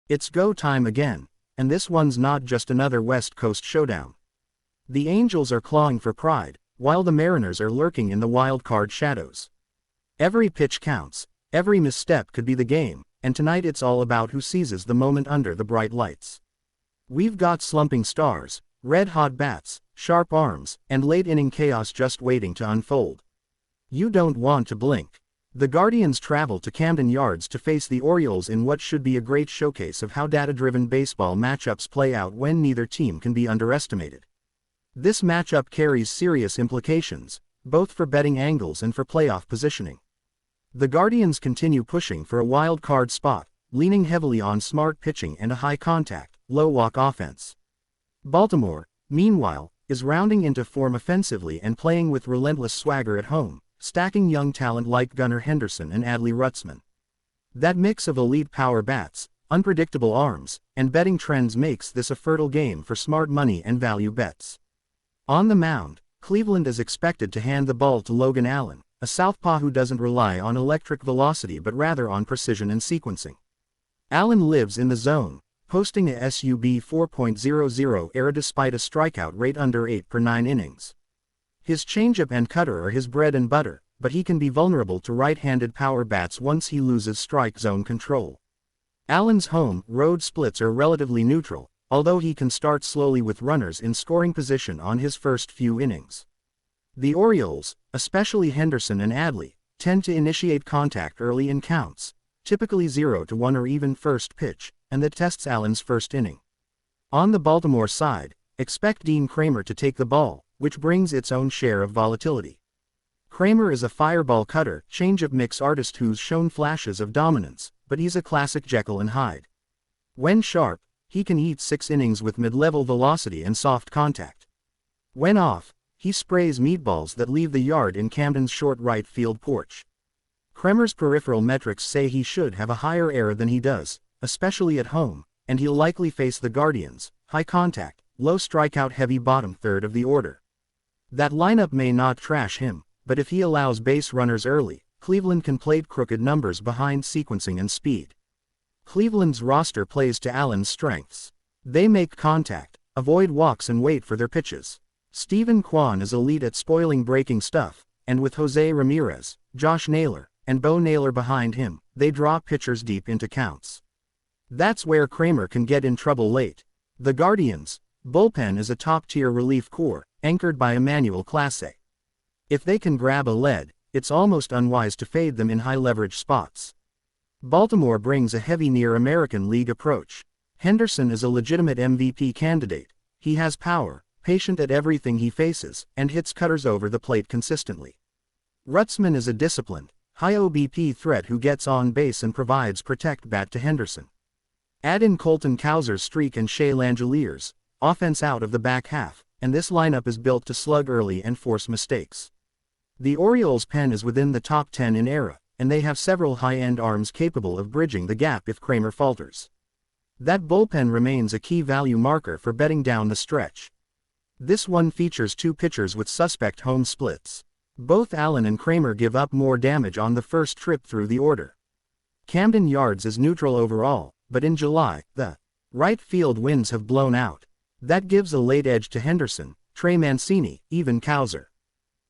It's go time again, and this one's not just another West Coast showdown. The Angels are clawing for pride, while the Mariners are lurking in the wild card shadows. Every pitch counts, every misstep could be the game, and tonight it's all about who seizes the moment under the bright lights. We've got slumping stars, red-hot bats, sharp arms, and late-inning chaos just waiting to unfold. You don't want to blink. The Guardians travel to Camden Yards to face the Orioles in what should be a great showcase of how data-driven baseball matchups play out when neither team can be underestimated. This matchup carries serious implications, both for betting angles and for playoff positioning. The Guardians continue pushing for a wild card spot, leaning heavily on smart pitching and a high-contact, low-walk offense. Baltimore, meanwhile, is rounding into form offensively and playing with relentless swagger at home, stacking young talent like Gunnar Henderson and Adley Rutschman. That mix of elite power bats, unpredictable arms, and betting trends makes this a fertile game for smart money and value bets. On the mound, Cleveland is expected to hand the ball to Logan Allen, a southpaw who doesn't rely on electric velocity but rather on precision and sequencing. Allen lives in the zone, posting a SUB 4.00 ERA despite a strikeout rate under 8 per 9 innings. His changeup and cutter are his bread and butter, but he can be vulnerable to right-handed power bats once he loses strike zone control. Allen's home-road splits are relatively neutral, although he can start slowly with runners in scoring position on his first few innings. The Orioles, especially Henderson and Adley, tend to initiate contact early in counts, typically 0-1 or even first pitch, and that tests Allen's first inning. On the Baltimore side, expect Dean Kramer to take the ball, which brings its own share of volatility. Kramer is a fireball cutter, changeup mix artist who's shown flashes of dominance, but he's a classic Jekyll and Hyde. When sharp, he can eat 6 innings with mid-level velocity and soft contact. When off, he sprays meatballs that leave the yard in Camden's short right field porch. Kramer's peripheral metrics say he should have a higher ERA than he does, especially at home, and he'll likely face the Guardians, high contact, low strikeout heavy bottom third of the order. That lineup may not trash him, but if he allows base runners early, Cleveland can plate crooked numbers behind sequencing and speed. Cleveland's roster plays to Allen's strengths. They make contact, avoid walks and wait for their pitches. Stephen Kwan is elite at spoiling breaking stuff, and with Jose Ramirez, Josh Naylor, and Bo Naylor behind him, they draw pitchers deep into counts. That's where Kramer can get in trouble late. The Guardians' bullpen is a top-tier relief corps, anchored by Emmanuel Clase. If they can grab a lead, it's almost unwise to fade them in high-leverage spots. Baltimore brings a heavy near-American League approach. Henderson is a legitimate MVP candidate. He has power, patient at everything he faces, and hits cutters over the plate consistently. Rutschman is a disciplined, high OBP threat who gets on base and provides protect bat to Henderson. Add in Colton Cowser's streak and Shea Langeliers' offense out of the back half, and this lineup is built to slug early and force mistakes. The Orioles' pen is within the top 10 in ERA, and they have several high-end arms capable of bridging the gap if Kramer falters. That bullpen remains a key value marker for betting down the stretch. This one features 2 pitchers with suspect home splits. Both Allen and Kramer give up more damage on the first trip through the order. Camden Yards is neutral overall, but in July, the right field winds have blown out. That gives a late edge to Henderson, Trey Mancini, even Cowser.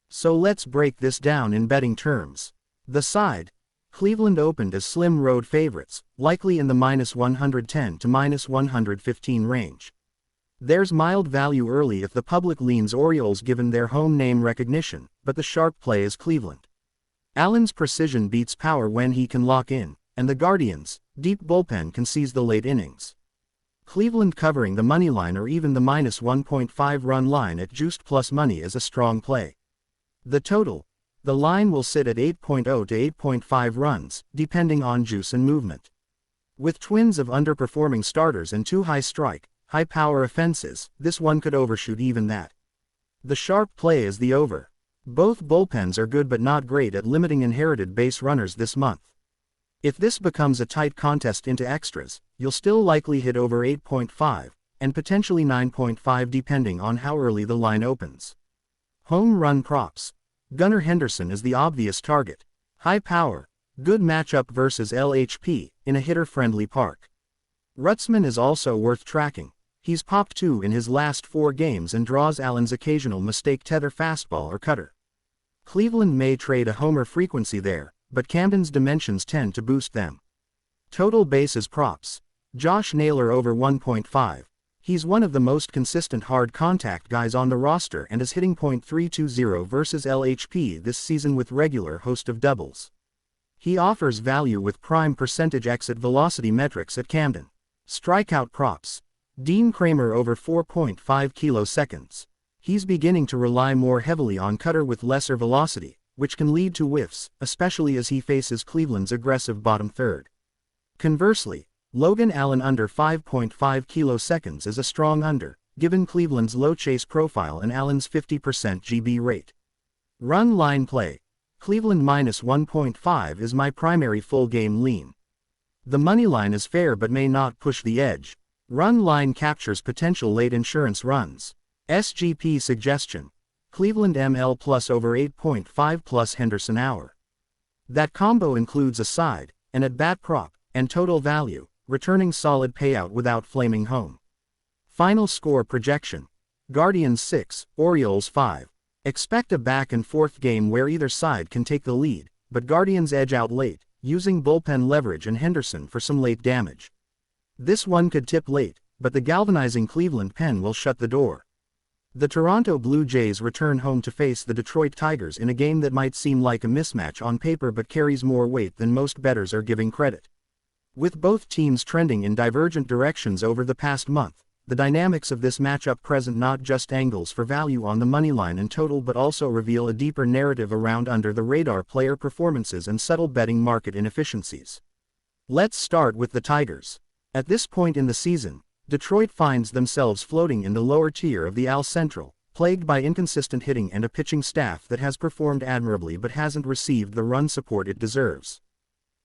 So let's break this down in betting terms. The side, Cleveland opened as slim road favorites, likely in the -110 to -115 range. There's mild value early if the public leans Orioles given their home name recognition, but the sharp play is Cleveland. Allen's precision beats power when he can lock in, and the Guardians' deep bullpen can seize the late innings. Cleveland covering the money line or even the -1.5 run line at juiced plus money is a strong play. The total, the line will sit at 8.0 to 8.5 runs, depending on juice and movement. With twins of underperforming starters and 2 high-power offenses, this one could overshoot even that. The sharp play is the over. Both bullpens are good but not great at limiting inherited base runners this month. If this becomes a tight contest into extras, you'll still likely hit over 8.5, and potentially 9.5 depending on how early the line opens. Home run props. Gunnar Henderson is the obvious target. High power, good matchup versus LHP, in a hitter-friendly park. Rutzman is also worth tracking. He's popped 2 in his last 4 games and draws Allen's occasional mistake tether fastball or cutter. Cleveland may trade a homer frequency there, but Camden's dimensions tend to boost them. Total bases props. Josh Naylor over 1.5. He's one of the most consistent hard contact guys on the roster and is hitting .320 versus LHP this season with regular host of doubles. He offers value with prime percentage exit velocity metrics at Camden. Strikeout props. Dean Kramer over 4.5 kiloseconds. He's beginning to rely more heavily on cutter with lesser velocity, which can lead to whiffs, especially as he faces Cleveland's aggressive bottom third. Conversely, Logan Allen under 5.5 kiloseconds is a strong under, given Cleveland's low chase profile and Allen's 50% GB rate. Run line play. Cleveland minus 1.5 is my primary full game lean. The money line is fair but may not push the edge. Run line captures potential late insurance runs. SGP suggestion. Cleveland ML plus over 8.5 plus Henderson hour. That combo includes a side, an at-bat prop, and total value, returning solid payout without flaming home. Final score projection. Guardians 6, Orioles 5. Expect a back and forth game where either side can take the lead, but Guardians edge out late, using bullpen leverage and Henderson for some late damage. This one could tip late, but the galvanizing Cleveland pen will shut the door. The Toronto Blue Jays return home to face the Detroit Tigers in a game that might seem like a mismatch on paper but carries more weight than most bettors are giving credit. With both teams trending in divergent directions over the past month, the dynamics of this matchup present not just angles for value on the moneyline and total but also reveal a deeper narrative around under-the-radar player performances and subtle betting market inefficiencies. Let's start with the Tigers. At this point in the season, Detroit finds themselves floating in the lower tier of the AL Central, plagued by inconsistent hitting and a pitching staff that has performed admirably but hasn't received the run support it deserves.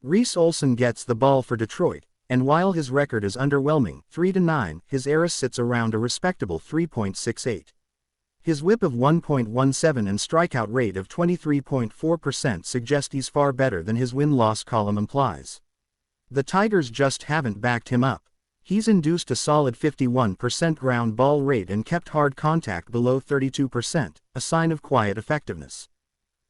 Reese Olson gets the ball for Detroit, and while his record is underwhelming, 3-9, his ERA sits around a respectable 3.68. His whip of 1.17 and strikeout rate of 23.4% suggest he's far better than his win-loss column implies. The Tigers just haven't backed him up. He's induced a solid 51% ground ball rate and kept hard contact below 32%, a sign of quiet effectiveness.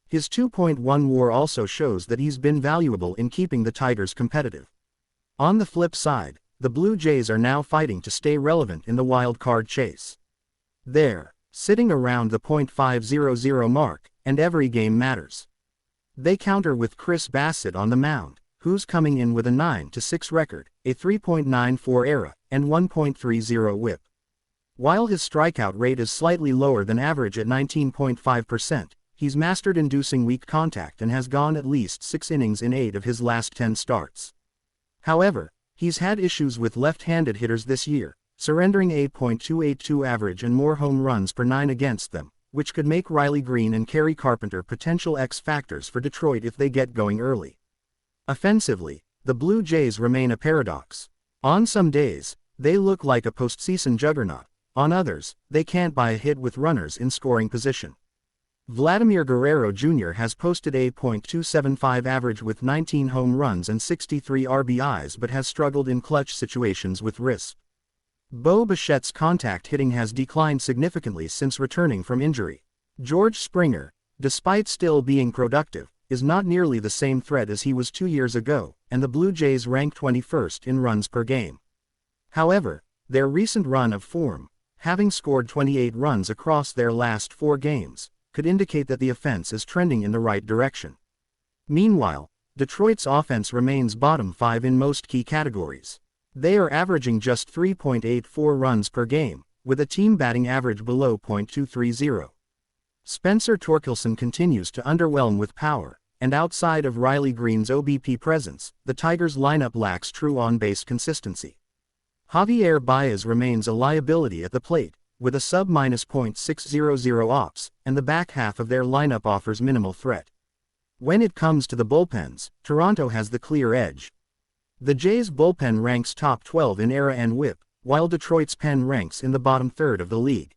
His 2.1 WAR also shows that he's been valuable in keeping the Tigers competitive. On the flip side, the Blue Jays are now fighting to stay relevant in the wild card chase. They're sitting around the .500 mark, and every game matters. They counter with Chris Bassett on the mound, who's coming in with a 9-6 record, a 3.94 ERA, and 1.30 WHIP. While his strikeout rate is slightly lower than average at 19.5%, he's mastered inducing weak contact and has gone at least 6 innings in 8 of his last 10 starts. However, he's had issues with left-handed hitters this year, surrendering 8.282 average and more home runs per 9 against them, which could make Riley Green and Kerry Carpenter potential X factors for Detroit if they get going early. Offensively, the Blue Jays remain a paradox. On some days, they look like a postseason juggernaut. On others, they can't buy a hit with runners in scoring position. Vladimir Guerrero Jr. has posted a .275 average with 19 home runs and 63 RBIs but has struggled in clutch situations with RISP. Bo Bichette's contact hitting has declined significantly since returning from injury. George Springer, despite still being productive, is not nearly the same threat as he was 2 years ago, and the Blue Jays rank 21st in runs per game. However, their recent run of form, having scored 28 runs across their last 4 games, could indicate that the offense is trending in the right direction. Meanwhile, Detroit's offense remains bottom 5 in most key categories. They are averaging just 3.84 runs per game, with a team batting average below .230. Spencer Torkelson continues to underwhelm with power, and outside of Riley Green's OBP presence, the Tigers' lineup lacks true on-base consistency. Javier Baez remains a liability at the plate, with a sub-.600 ops, and the back half of their lineup offers minimal threat. When it comes to the bullpens, Toronto has the clear edge. The Jays' bullpen ranks top 12 in ERA and WHIP, while Detroit's pen ranks in the bottom third of the league.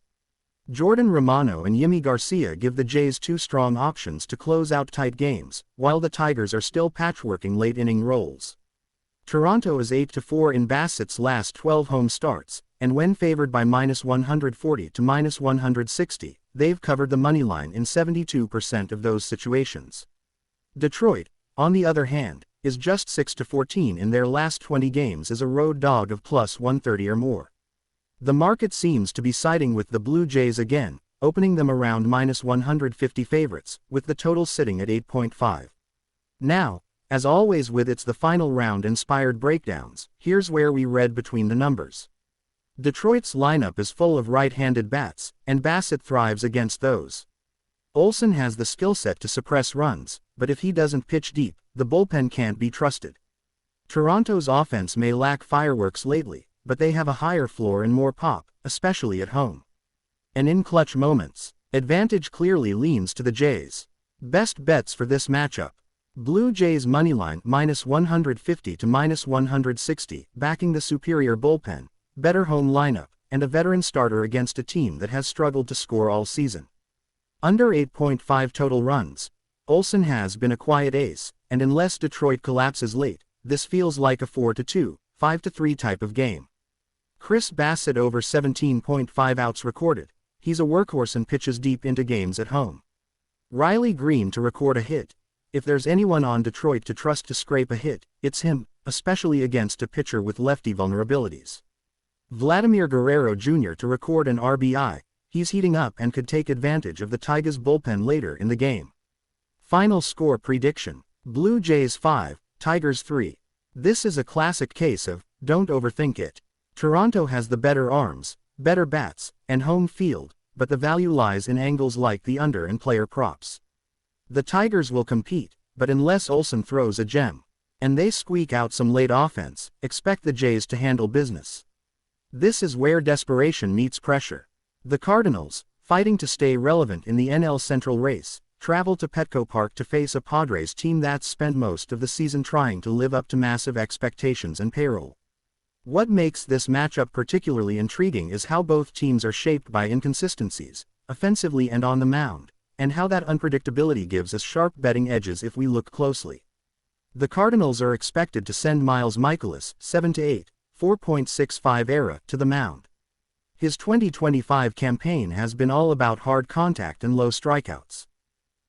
Jordan Romano and Yimi Garcia give the Jays 2 strong options to close out tight games, while the Tigers are still patchworking late-inning roles. Toronto is 8-4 in Bassett's last 12 home starts, and when favored by -140 to -160, they've covered the money line in 72% of those situations. Detroit, on the other hand, is just 6-14 in their last 20 games as a road dog of +130 or more. The market seems to be siding with the Blue Jays again, opening them around -150 favorites, with the total sitting at 8.5. Now, as always with It's the Final Round inspired breakdowns, here's where we read between the numbers. Detroit's lineup is full of right-handed bats, and Bassett thrives against those. Olsen has the skill set to suppress runs, but if he doesn't pitch deep, the bullpen can't be trusted. Toronto's offense may lack fireworks lately, but they have a higher floor and more pop, especially at home. And in clutch moments, advantage clearly leans to the Jays. Best bets for this matchup. Blue Jays moneyline -150 to -160, backing the superior bullpen, better home lineup, and a veteran starter against a team that has struggled to score all season. Under 8.5 total runs. Olsen has been a quiet ace, and unless Detroit collapses late, this feels like a 4-2, 5-3 type of game. Chris Bassett over 17.5 outs recorded. He's a workhorse and pitches deep into games at home. Riley Green to record a hit. If there's anyone on Detroit to trust to scrape a hit, it's him, especially against a pitcher with lefty vulnerabilities. Vladimir Guerrero Jr. to record an RBI. He's heating up and could take advantage of the Tigers' bullpen later in the game. Final score prediction. Blue Jays 5, Tigers 3. This is a classic case of, don't overthink it. Toronto has the better arms, better bats, and home field, but the value lies in angles like the under and player props. The Tigers will compete, but unless Olsen throws a gem, and they squeak out some late offense, expect the Jays to handle business. This is where desperation meets pressure. The Cardinals, fighting to stay relevant in the NL Central race, travel to Petco Park to face a Padres team that's spent most of the season trying to live up to massive expectations and payroll. What makes this matchup particularly intriguing is how both teams are shaped by inconsistencies, offensively and on the mound, and how that unpredictability gives us sharp betting edges if we look closely. The Cardinals are expected to send Miles Mikolas, 7-8, 4.65 ERA, to the mound. His 2025 campaign has been all about hard contact and low strikeouts.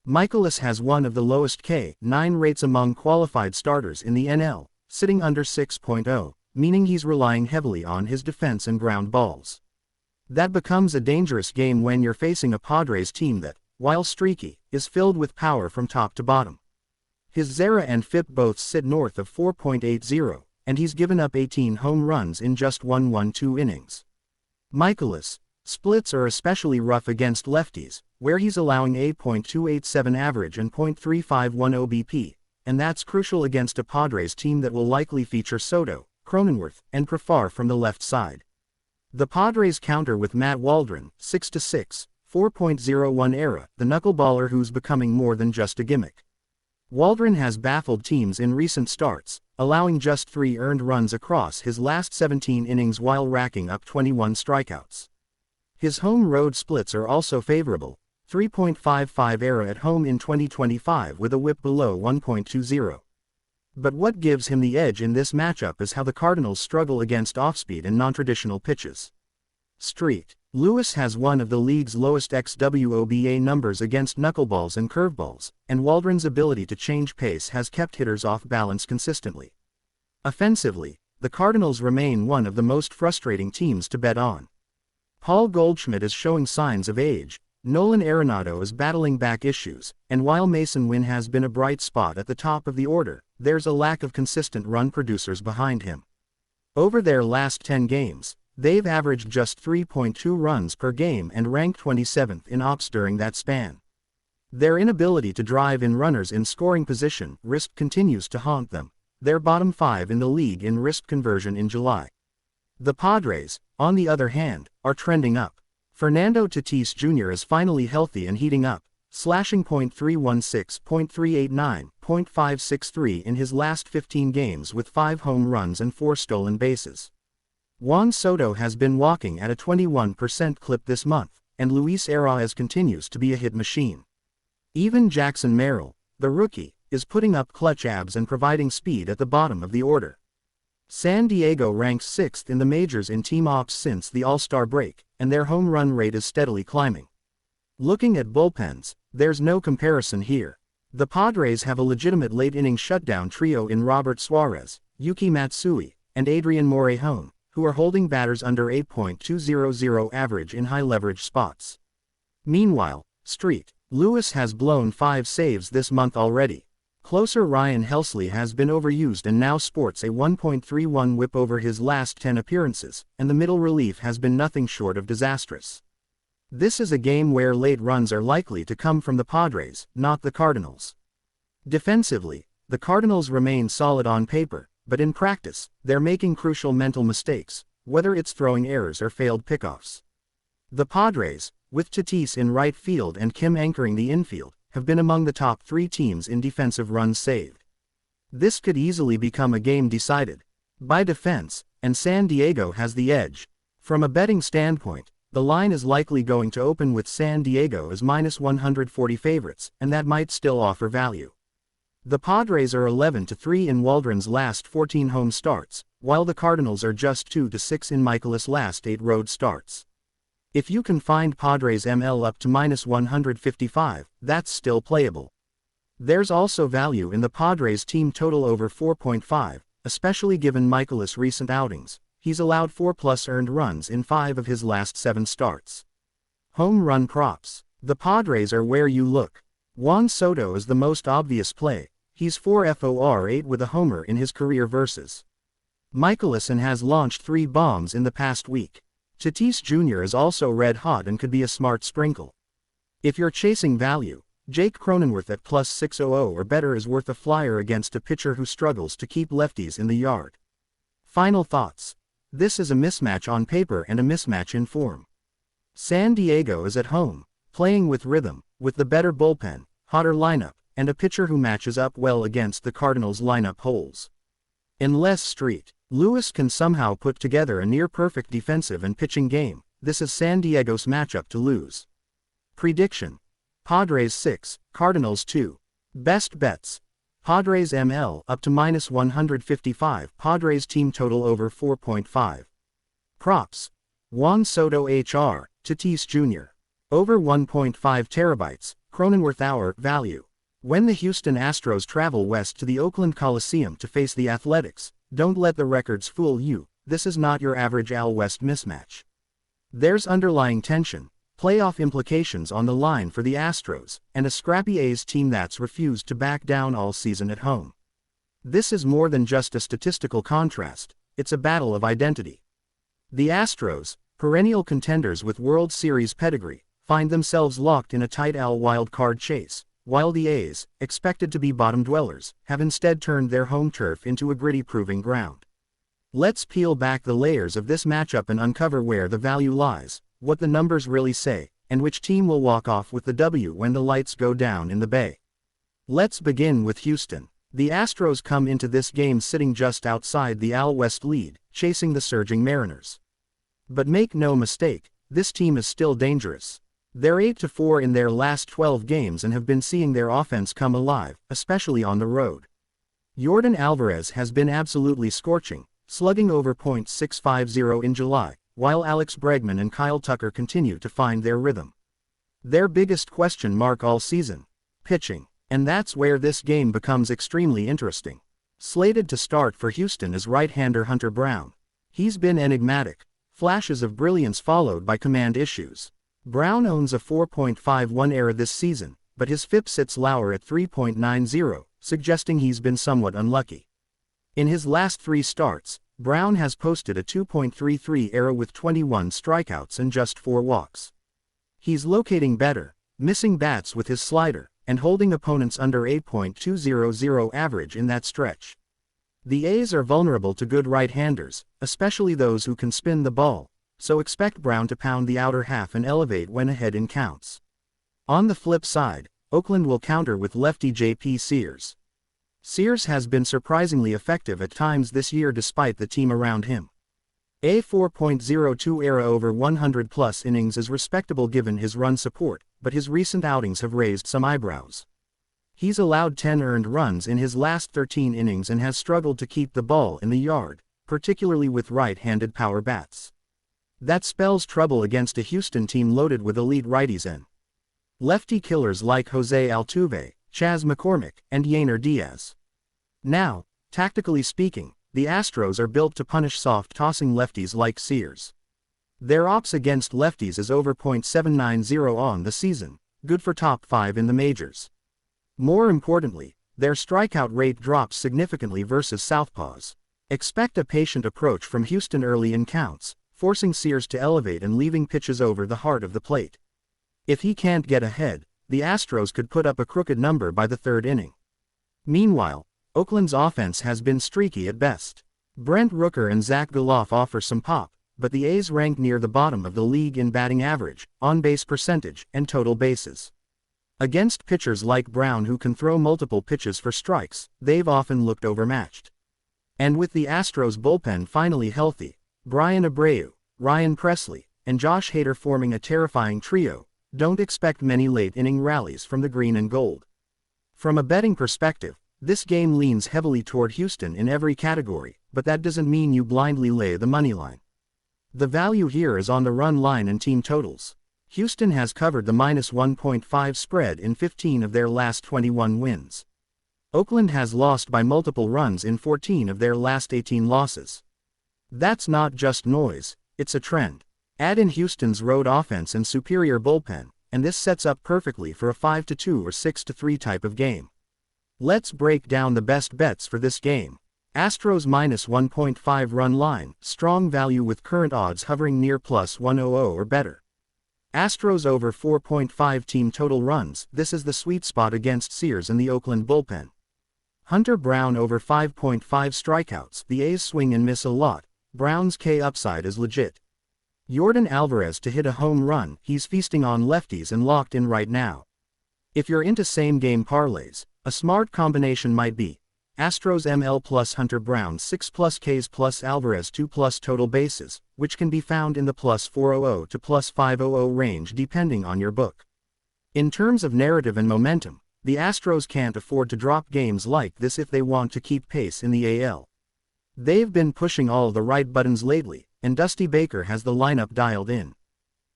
Mikolas has one of the lowest K9 rates among qualified starters in the NL, sitting under 6.0, meaning he's relying heavily on his defense and ground balls. That becomes a dangerous game when you're facing a Padres team that, while streaky, is filled with power from top to bottom. His ZERA and FIP both sit north of 4.80, and he's given up 18 home runs in just 1-1-2 innings. Mikolas' splits are especially rough against lefties, where he's allowing a .287 average and .351 OBP, and that's crucial against a Padres team that will likely feature Soto, Cronenworth, and Profar from the left side. The Padres counter with Matt Waldron, 6-6, 4.01 ERA, the knuckleballer who's becoming more than just a gimmick. Waldron has baffled teams in recent starts, allowing just 3 earned runs across his last 17 innings while racking up 21 strikeouts. His home-road splits are also favorable, 3.55 ERA at home in 2025 with a whip below 1.20. But what gives him the edge in this matchup is how the Cardinals struggle against off-speed and non-traditional pitches. Street Lewis has one of the league's lowest xWOBA numbers against knuckleballs and curveballs, and Waldron's ability to change pace has kept hitters off balance consistently. Offensively, the Cardinals remain one of the most frustrating teams to bet on. Paul Goldschmidt is showing signs of age, Nolan Arenado is battling back issues, and while Mason Wynn has been a bright spot at the top of the order, there's a lack of consistent run producers behind him. Over their last 10 games, they've averaged just 3.2 runs per game and ranked 27th in ops during that span. Their inability to drive in runners in scoring position risk continues to haunt them. They're bottom 5 in the league in risk conversion in July. The Padres, on the other hand, are trending up. Fernando Tatis Jr. is finally healthy and heating up, slashing .316, .389, .563 in his last 15 games with 5 home runs and 4 stolen bases. Juan Soto has been walking at a 21% clip this month, and Luis Arias continues to be a hit machine. Even Jackson Merrill, the rookie, is putting up clutch abs and providing speed at the bottom of the order. San Diego ranks 6th in the majors in team ops since the All-Star break, and their home run rate is steadily climbing. Looking at bullpens, there's no comparison here. The Padres have a legitimate late-inning shutdown trio in Robert Suarez, Yuki Matsui, and Adrian Morejon, who are holding batters under 8.200 average in high-leverage spots. Meanwhile, St. Louis has blown 5 saves this month already. Closer Ryan Helsley has been overused and now sports a 1.31 whip over his last 10 appearances, and the middle relief has been nothing short of disastrous. This is a game where late runs are likely to come from the Padres, not the Cardinals. Defensively, the Cardinals remain solid on paper, but in practice, they're making crucial mental mistakes, whether it's throwing errors or failed pickoffs. The Padres, with Tatis in right field and Kim anchoring the infield, have been among the top 3 teams in defensive runs saved. This could easily become a game decided by defense, and San Diego has the edge. From a betting standpoint, the line is likely going to open with San Diego as -140 favorites, and that might still offer value. The Padres are 11-3 in Waldron's last 14 home starts, while the Cardinals are just 2-6 in Michaelis' last 8 road starts. If you can find Padres ML up to -155, that's still playable. There's also value in the Padres team total over 4.5, especially given Michaelis' recent outings. He's allowed 4+ earned runs in 5 of his last 7 starts. Home run props. The Padres are where you look. Juan Soto is the most obvious play. He's 4.48 with a homer in his career versus Michaelis and has launched 3 bombs in the past week. Tatis Jr. is also red hot and could be a smart sprinkle. If you're chasing value, Jake Cronenworth at +600 or better is worth a flyer against a pitcher who struggles to keep lefties in the yard. Final thoughts. This is a mismatch on paper and a mismatch in form. San Diego is at home, playing with rhythm, with the better bullpen, hotter lineup, and a pitcher who matches up well against the Cardinals' lineup holes. Unless St. Louis can somehow put together a near-perfect defensive and pitching game, this is San Diego's matchup to lose. Prediction. Padres 6, Cardinals 2. Best bets. Padres ML up to -155, Padres team total over 4.5. Props. Juan Soto HR, Tatis Jr. Over 1.5 terabytes, Cronenworth hour, value. When the Houston Astros travel west to the Oakland Coliseum to face the Athletics, don't let the records fool you, this is not your average AL West mismatch. There's underlying tension, playoff implications on the line for the Astros, and a scrappy A's team that's refused to back down all season at home. This is more than just a statistical contrast, it's a battle of identity. The Astros, perennial contenders with World Series pedigree, find themselves locked in a tight AL wildcard chase, while the A's, expected to be bottom dwellers, have instead turned their home turf into a gritty proving ground. Let's peel back the layers of this matchup and uncover where the value lies, what the numbers really say, and which team will walk off with the W when the lights go down in the Bay. Let's begin with Houston. The Astros come into this game sitting just outside the AL West lead, chasing the surging Mariners. But make no mistake, this team is still dangerous. They're 8-4 in their last 12 games and have been seeing their offense come alive, especially on the road. Yordan Alvarez has been absolutely scorching, slugging over .650 in July, while Alex Bregman and Kyle Tucker continue to find their rhythm. Their biggest question mark all season? Pitching. And that's where this game becomes extremely interesting. Slated to start for Houston is right-hander Hunter Brown. He's been enigmatic, flashes of brilliance followed by command issues. Brown owns a 4.51 ERA this season, but his FIP sits lower at 3.90, suggesting he's been somewhat unlucky. In his last 3 starts, Brown has posted a 2.33 ERA with 21 strikeouts and just 4 walks. He's locating better, missing bats with his slider, and holding opponents under 8.200 average in that stretch. The A's are vulnerable to good right-handers, especially those who can spin the ball, so expect Brown to pound the outer half and elevate when ahead in counts. On the flip side, Oakland will counter with lefty J.P. Sears. Sears has been surprisingly effective at times this year despite the team around him. A 4.02 ERA over 100+ innings is respectable given his run support, but his recent outings have raised some eyebrows. He's allowed 10 earned runs in his last 13 innings and has struggled to keep the ball in the yard, particularly with right-handed power bats. That spells trouble against a Houston team loaded with elite righties and lefty killers like Jose Altuve, Chas McCormick, and Yainer Diaz. Now, tactically speaking, the Astros are built to punish soft-tossing lefties like Sears. Their ops against lefties is over .790 on the season, good for top 5 in the majors. More importantly, their strikeout rate drops significantly versus southpaws. Expect a patient approach from Houston early in counts, forcing Sears to elevate and leaving pitches over the heart of the plate. If he can't get ahead, the Astros could put up a crooked number by the third inning. Meanwhile, Oakland's offense has been streaky at best. Brent Rooker and Zach Gelof offer some pop, but the A's rank near the bottom of the league in batting average, on-base percentage, and total bases. Against pitchers like Brown who can throw multiple pitches for strikes, they've often looked overmatched. And with the Astros bullpen finally healthy, Brian Abreu, Ryan Presley, and Josh Hader forming a terrifying trio, don't expect many late-inning rallies from the green and gold. From a betting perspective, this game leans heavily toward Houston in every category, but that doesn't mean you blindly lay the money line. The value here is on the run line and team totals. Houston has covered the -1.5 spread in 15 of their last 21 wins. Oakland has lost by multiple runs in 14 of their last 18 losses. That's not just noise, it's a trend. Add in Houston's road offense and superior bullpen, and this sets up perfectly for a 5-2 or 6-3 type of game. Let's break down the best bets for this game. Astros -1.5 run line, strong value with current odds hovering near +100 or better. Astros over 4.5 team total runs, this is the sweet spot against Sears and the Oakland bullpen. Hunter Brown over 5.5 strikeouts, the A's swing and miss a lot, Brown's K upside is legit. Yordan Alvarez to hit a home run, he's feasting on lefties and locked in right now. If you're into same-game parlays, a smart combination might be Astros ML plus Hunter Brown 6 plus Ks plus Alvarez 2 plus total bases, which can be found in the +400 to +500 range depending on your book. In terms of narrative and momentum, the Astros can't afford to drop games like this if they want to keep pace in the AL. They've been pushing all the right buttons lately, and Dusty Baker has the lineup dialed in.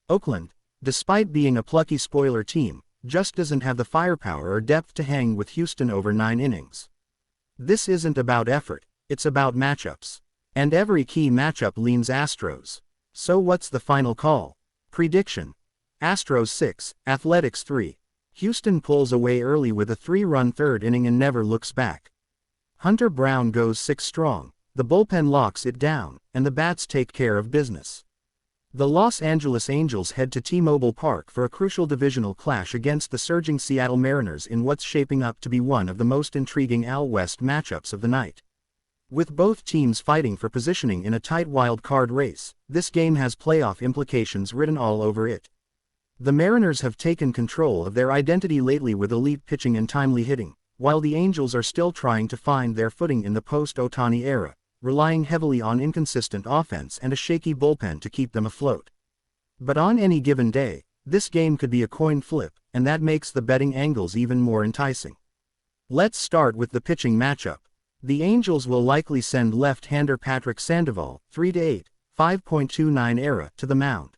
Oakland, despite being a plucky spoiler team, just doesn't have the firepower or depth to hang with Houston over 9 innings. This isn't about effort, it's about matchups. And every key matchup leans Astros. So what's the final call? Prediction: Astros 6, Athletics 3. Houston pulls away early with a 3-run third inning and never looks back. Hunter Brown goes 6 strong, the bullpen locks it down, and the bats take care of business. The Los Angeles Angels head to T-Mobile Park for a crucial divisional clash against the surging Seattle Mariners in what's shaping up to be one of the most intriguing AL West matchups of the night. With both teams fighting for positioning in a tight wild card race, this game has playoff implications written all over it. The Mariners have taken control of their identity lately with elite pitching and timely hitting, while the Angels are still trying to find their footing in the post-Ohtani era, relying heavily on inconsistent offense and a shaky bullpen to keep them afloat. But on any given day, this game could be a coin flip, and that makes the betting angles even more enticing. Let's start with the pitching matchup. The Angels will likely send left-hander Patrick Sandoval, 3-8, 5.29 ERA, to the mound.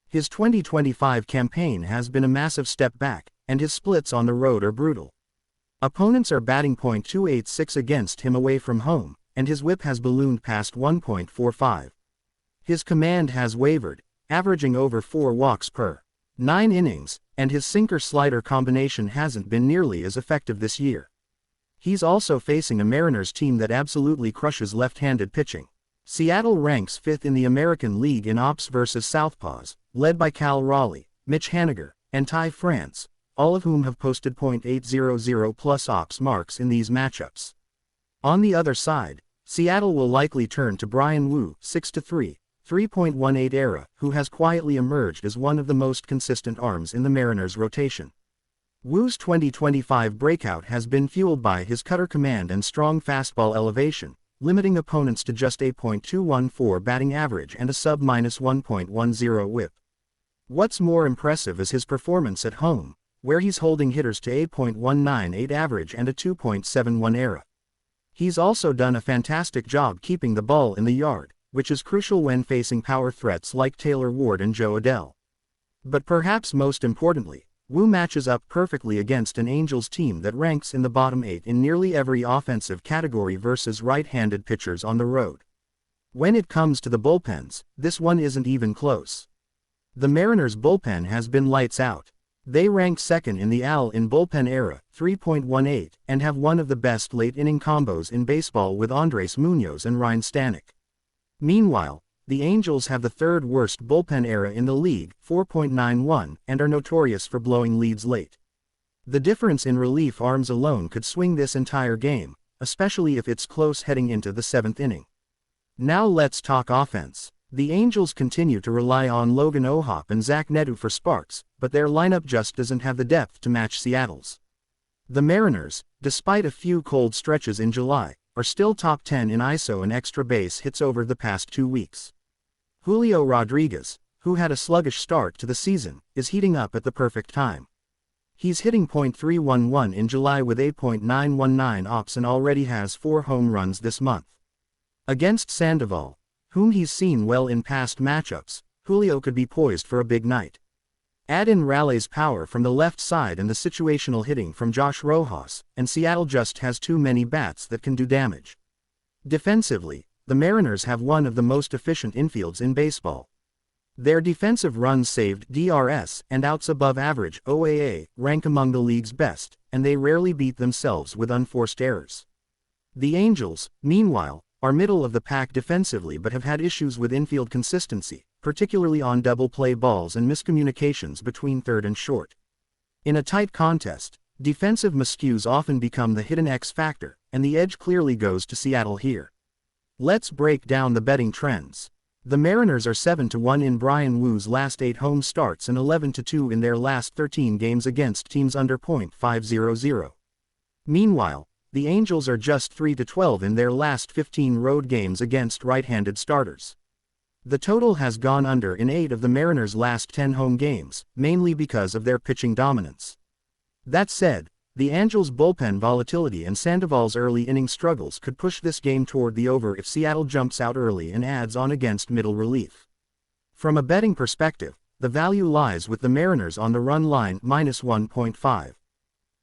His 2025 campaign has been a massive step back, and his splits on the road are brutal. Opponents are batting .286 against him away from home, and his whip has ballooned past 1.45. His command has wavered, averaging over 4 walks per 9 innings, and his sinker-slider combination hasn't been nearly as effective this year. He's also facing a Mariners team that absolutely crushes left-handed pitching. Seattle ranks 5th in the American League in ops versus southpaws, led by Cal Raleigh, Mitch Haniger, and Ty France, all of whom have posted .800 plus ops marks in these matchups. On the other side, Seattle will likely turn to Brian Wu, 6-3, 3.18 ERA, who has quietly emerged as one of the most consistent arms in the Mariners' rotation. Wu's 2025 breakout has been fueled by his cutter command and strong fastball elevation, limiting opponents to just a .214 batting average and a sub-1.10 whip. What's more impressive is his performance at home, where he's holding hitters to a .198 average and a 2.71 ERA. He's also done a fantastic job keeping the ball in the yard, which is crucial when facing power threats like Taylor Ward and Joe Adell. But perhaps most importantly, Wu matches up perfectly against an Angels team that ranks in the bottom 8 in nearly every offensive category versus right-handed pitchers on the road. When it comes to the bullpens, this one isn't even close. The Mariners' bullpen has been lights out. They rank second in the AL in bullpen era, 3.18, and have one of the best late-inning combos in baseball with Andres Munoz and Ryan Stanek. Meanwhile, the Angels have the third worst bullpen era in the league, 4.91, and are notorious for blowing leads late. The difference in relief arms alone could swing this entire game, especially if it's close heading into the 7th inning. Now let's talk offense. The Angels continue to rely on Logan O'Hoppe and Zach Neto for sparks, but their lineup just doesn't have the depth to match Seattle's. The Mariners, despite a few cold stretches in July, are still top 10 in ISO and extra base hits over the past 2 weeks. Julio Rodriguez, who had a sluggish start to the season, is heating up at the perfect time. He's hitting .311 in July with 8.919 ops and already has 4 home runs this month. Against Sandoval, whom he's seen well in past matchups, Julio could be poised for a big night. Add in Raleigh's power from the left side and the situational hitting from Josh Rojas, and Seattle just has too many bats that can do damage. Defensively, the Mariners have one of the most efficient infields in baseball. Their defensive runs saved (DRS) and outs above average (OAA) rank among the league's best, and they rarely beat themselves with unforced errors. The Angels, meanwhile, are middle of the pack defensively but have had issues with infield consistency, particularly on double play balls and miscommunications between third and short. In a tight contest, defensive miscues often become the hidden X factor, and the edge clearly goes to Seattle here. Let's break down the betting trends. The Mariners are 7-1 in Bryan Wu's last 8 home starts and 11-2 in their last 13 games against teams under .500. Meanwhile, the Angels are just 3-12 in their last 15 road games against right-handed starters. The total has gone under in 8 of the Mariners' last 10 home games, mainly because of their pitching dominance. That said, the Angels' bullpen volatility and Sandoval's early inning struggles could push this game toward the over if Seattle jumps out early and adds on against middle relief. From a betting perspective, the value lies with the Mariners on the run line -1.5.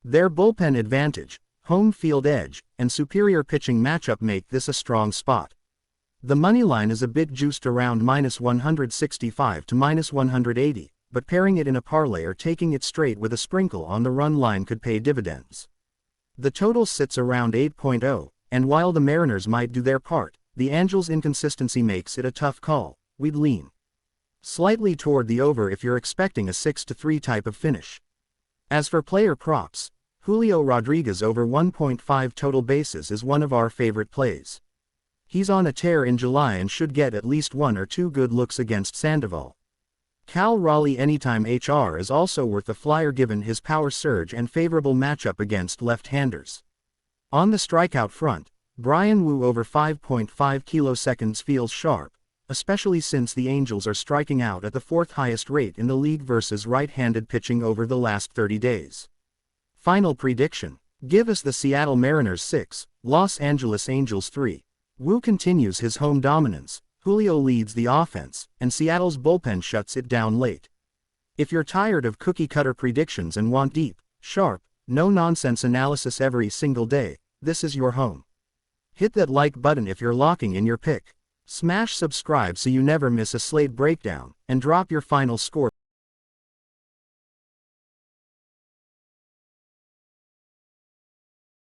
Their bullpen advantage, home field edge, and superior pitching matchup make this a strong spot. The money line is a bit juiced around -165 to -180, but pairing it in a parlay or taking it straight with a sprinkle on the run line could pay dividends. The total sits around 8.0, and while the Mariners might do their part, the Angels' inconsistency makes it a tough call. We'd lean slightly toward the over if you're expecting a 6-3 type of finish. As for player props, Julio Rodriguez over 1.5 total bases is one of our favorite plays. He's on a tear in July and should get at least 1 or 2 good looks against Sandoval. Cal Raleigh anytime HR is also worth a flyer given his power surge and favorable matchup against left-handers. On the strikeout front, Bryan Wu over 5.5 kiloseconds feels sharp, especially since the Angels are striking out at the 4th highest rate in the league versus right-handed pitching over the last 30 days. Final prediction: give us the Seattle Mariners 6, Los Angeles Angels 3. Wu continues his home dominance, Julio leads the offense, and Seattle's bullpen shuts it down late. If you're tired of cookie-cutter predictions and want deep, sharp, no-nonsense analysis every single day, this is your home. Hit that like button if you're locking in your pick. Smash subscribe so you never miss a slate breakdown, and drop your final score.